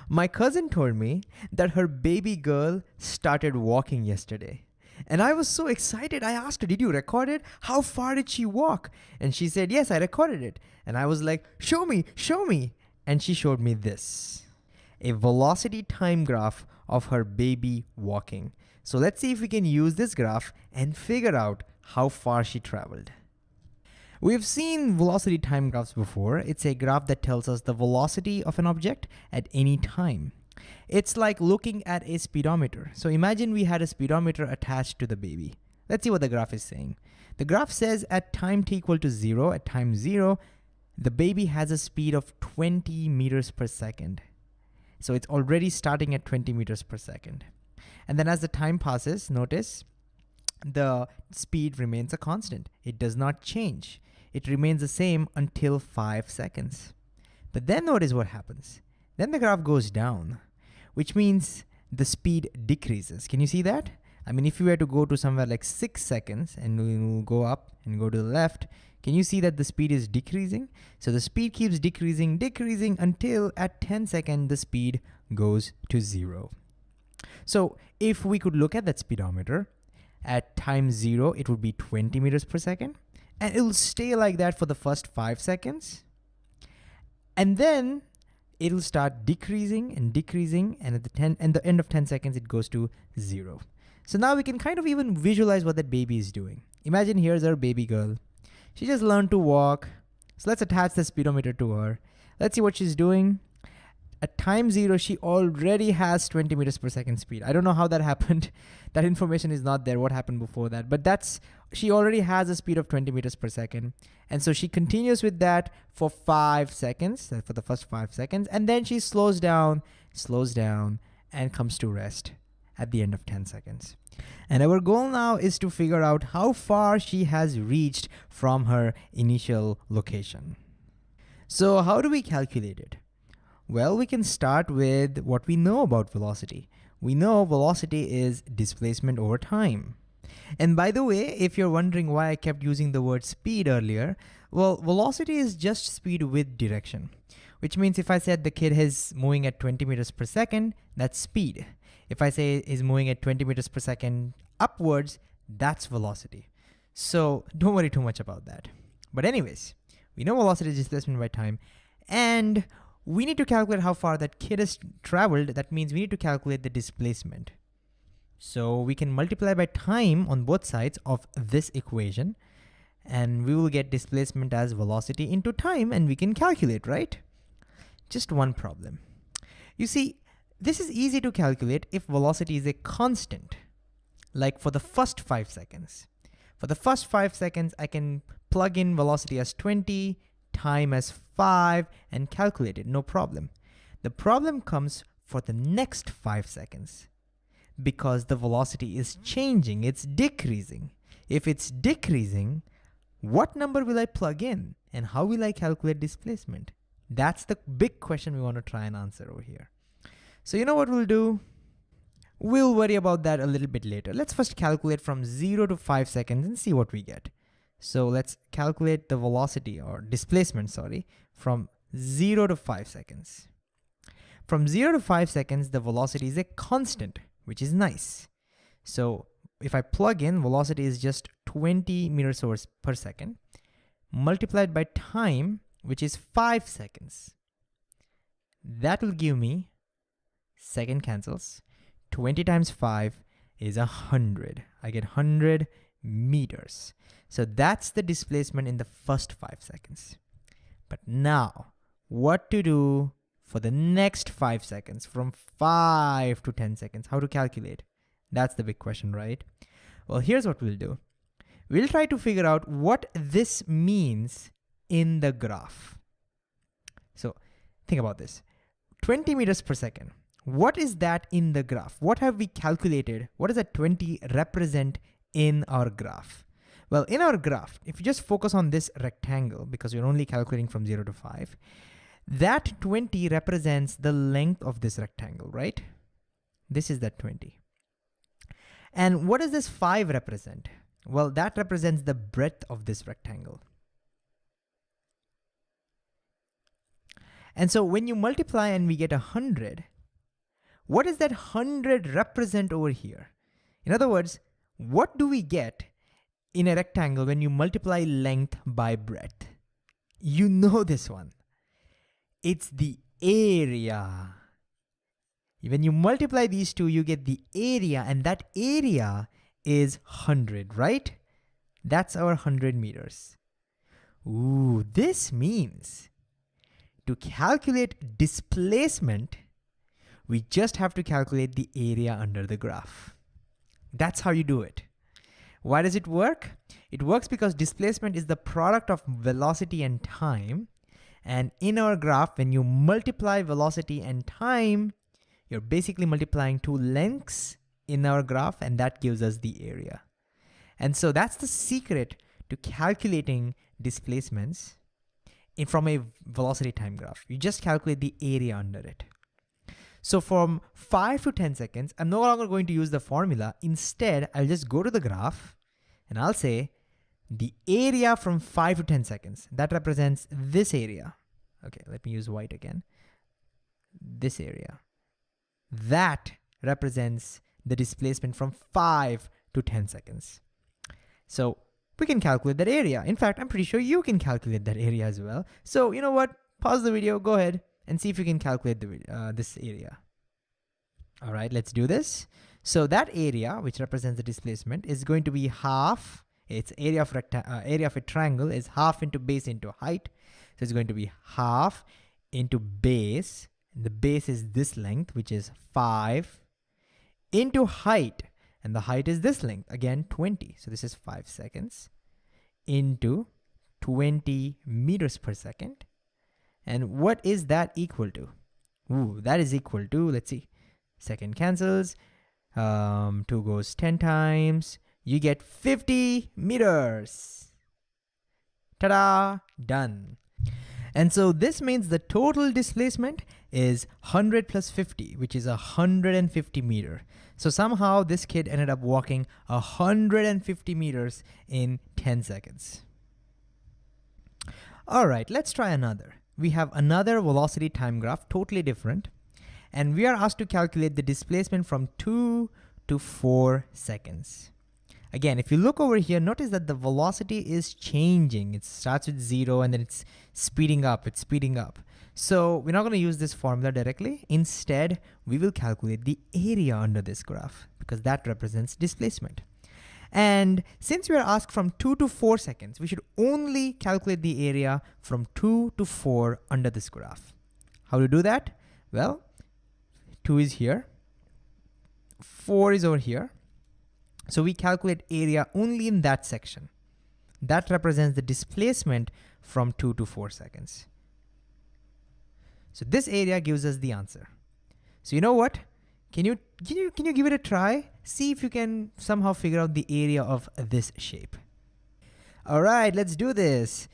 My cousin told me that her baby girl started walking yesterday. And I was so excited. I asked her, "Did you record it? How far did she walk?" And she said, "Yes, I recorded it." And I was like, "Show me, show me." And she showed me this, a velocity time graph of her baby walking. So let's see if we can use this graph and figure out how far she traveled. We've seen velocity time graphs before. It's a graph that tells us the velocity of an object at any time. It's like looking at a speedometer. So imagine we had a speedometer attached to the baby. Let's see what the graph is saying. The graph says at time t equal to 0, at time 0, the baby has a speed of 20 meters per second. So it's already starting at 20 meters per second. And then as the time passes, notice the speed remains a constant. It does not change. It remains the same until 5 seconds. But then notice what happens. Then the graph goes down, which means the speed decreases. Can you see that? I mean, if you were to go to somewhere like 6 seconds and we'll go up and go to the left, can you see that the speed is decreasing? So the speed keeps decreasing until at 10 seconds, the speed goes to 0. So if we could look at that speedometer, at time 0, it would be 20 meters per second. And it will stay like that for the first 5 seconds. And then it'll start decreasing, and at the end of 10 seconds, it goes to 0. So now we can kind of even visualize what that baby is doing. Imagine here's our baby girl. She just learned to walk. So let's attach the speedometer to her. Let's see what she's doing. At time 0, she already has 20 meters per second speed. I don't know how that happened. That information is not there, what happened before that. But she already has a speed of 20 meters per second. And so she continues with that for 5 seconds, for the first 5 seconds. And then she slows down, and comes to rest at the end of 10 seconds. And our goal now is to figure out how far she has reached from her initial location. So how do we calculate it? Well, we can start with what we know about velocity. We know velocity is displacement over time. And by the way, if you're wondering why I kept using the word speed earlier, well, velocity is just speed with direction, which means if I said the kid is moving at 20 meters per second, that's speed. If I say is moving at 20 meters per second upwards, that's velocity. So don't worry too much about that. But anyways, we know velocity is displacement by time, and we need to calculate how far that kid has traveled. That means we need to calculate the displacement. So we can multiply by time on both sides of this equation, and we will get displacement as velocity into time, and we can calculate, right? Just one problem. You see, this is easy to calculate if velocity is a constant, like for the first 5 seconds. For the first 5 seconds, I can plug in velocity as 20, time as 5, and calculate it, no problem. The problem comes for the next 5 seconds because the velocity is changing, it's decreasing. If it's decreasing, what number will I plug in and how will I calculate displacement? That's the big question we want to try and answer over here. So you know what we'll do? We'll worry about that a little bit later. Let's first calculate from 0 to 5 seconds and see what we get. So let's calculate the velocity, or displacement, sorry, from 0 to 5 seconds. From 0 to 5 seconds, the velocity is a constant, which is nice. So if I plug in, velocity is just 20 meters per second, multiplied by time, which is 5 seconds. That will give me, second cancels, 20 times 5 is 100. I get 100 meters. So that's the displacement in the first 5 seconds. But now, what to do for the next 5 seconds, from 5 to 10 seconds, how to calculate? That's the big question, right? Well, here's what we'll do. We'll try to figure out what this means in the graph. So think about this. 20 meters per second. What is that in the graph? What have we calculated? What does that 20 represent in our graph? Well, in our graph, if you just focus on this rectangle, because we're only calculating from 0 to 5, that 20 represents the length of this rectangle, right? This is that 20. And what does this 5 represent? Well, that represents the breadth of this rectangle. And so when you multiply and we get 100, what does that 100 represent over here? In other words, what do we get in a rectangle when you multiply length by breadth? You know this one. It's the area. When you multiply these two, you get the area, and that area is 100, right? That's our 100 meters. Ooh, this means to calculate displacement, we just have to calculate the area under the graph. That's how you do it. Why does it work? It works because displacement is the product of velocity and time. And in our graph, when you multiply velocity and time, you're basically multiplying two lengths in our graph, and that gives us the area. And so that's the secret to calculating displacements from a velocity time graph. You just calculate the area under it. So from 5 to 10 seconds, I'm no longer going to use the formula. Instead, I'll just go to the graph and I'll say the area from 5 to 10 seconds. That represents this area. Okay, let me use white again. This area. That represents the displacement from 5 to 10 seconds. So we can calculate that area. In fact, I'm pretty sure you can calculate that area as well. So you know what? Pause the video, go ahead and see if you can calculate this area. All right, let's do this. So that area, which represents the displacement, is going to be half. Its area of a triangle is half into base into height. So it's going to be half into base. The base is this length, which is 5, into height. And the height is this length, again 20. So this is 5 seconds into 20 meters per second. And what is that equal to? Ooh, that is equal to, let's see, second cancels, 2 goes 10 times, you get 50 meters. Ta-da, done. And so this means the total displacement is 100 plus 50, which is 150 meter. So somehow this kid ended up walking 150 meters in 10 seconds. All right, let's try another. We have another velocity time graph, totally different. And we are asked to calculate the displacement from 2 to 4 seconds. Again, if you look over here, notice that the velocity is changing. It starts with 0 and then it's speeding up, So we're not going to use this formula directly. Instead, we will calculate the area under this graph because that represents displacement. And since we are asked from 2 to 4 seconds, we should only calculate the area from 2 to 4 under this graph. How to do that? Well, 2 is here, 4 is over here. So we calculate area only in that section. That represents the displacement from 2 to 4 seconds. So this area gives us the answer. So you know what? Can you give it a try? See if you can somehow figure out the area of this shape. All right, let's do this.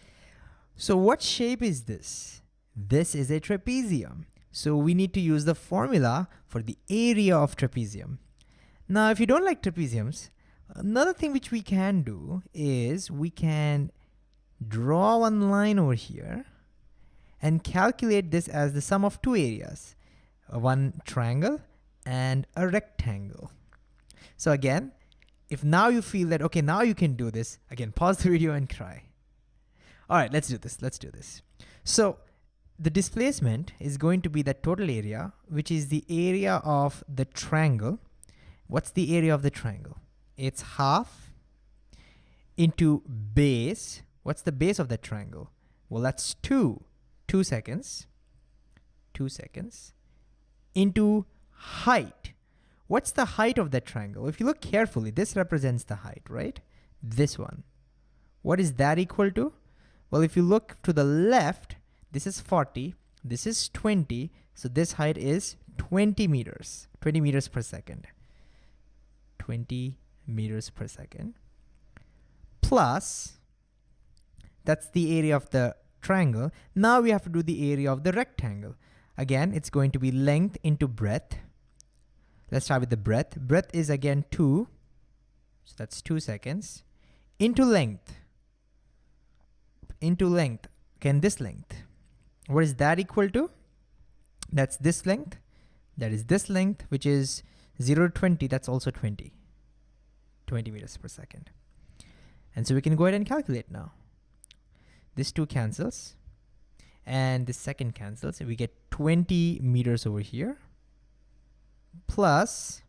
So what shape is this? This is a trapezium. So we need to use the formula for the area of trapezium. Now, if you don't like trapeziums, another thing which we can do is we can draw one line over here and calculate this as the sum of two areas, one triangle and a rectangle. So again, if now you feel that, okay, now you can do this, again, pause the video and try. All right, let's do this. So the displacement is going to be the total area, which is the area of the triangle. What's the area of the triangle? It's half into base. What's the base of that triangle? Well, that's 2 seconds. 2 seconds into height. What's the height of that triangle? If you look carefully, this represents the height, right? This one. What is that equal to? Well, if you look to the left, this is 40, this is 20, so this height is 20 meters per second. 20 meters per second. Plus, that's the area of the triangle. Now we have to do the area of the rectangle. Again, it's going to be length into breadth. Let's start with the breadth. Breadth is again 2, so that's 2 seconds, into length. Again, this length. What is that equal to? That's this length That is this length, which is 0 to 20, that's also 20 meters per second. And so we can go ahead and calculate now. This 2 cancels, and this second cancels, and we get 20 meters over here, plus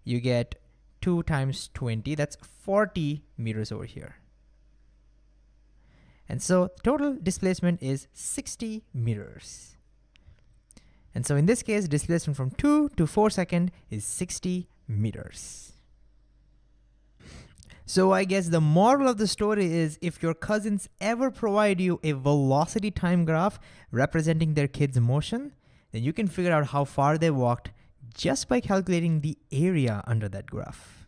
you get 2 times 20, that's 40 meters over here. And so total displacement is 60 meters. And so in this case, displacement from 2 to 4 seconds is 60 meters. So I guess the moral of the story is, if your cousins ever provide you a velocity time graph representing their kids' motion, then you can figure out how far they walked just by calculating the area under that graph.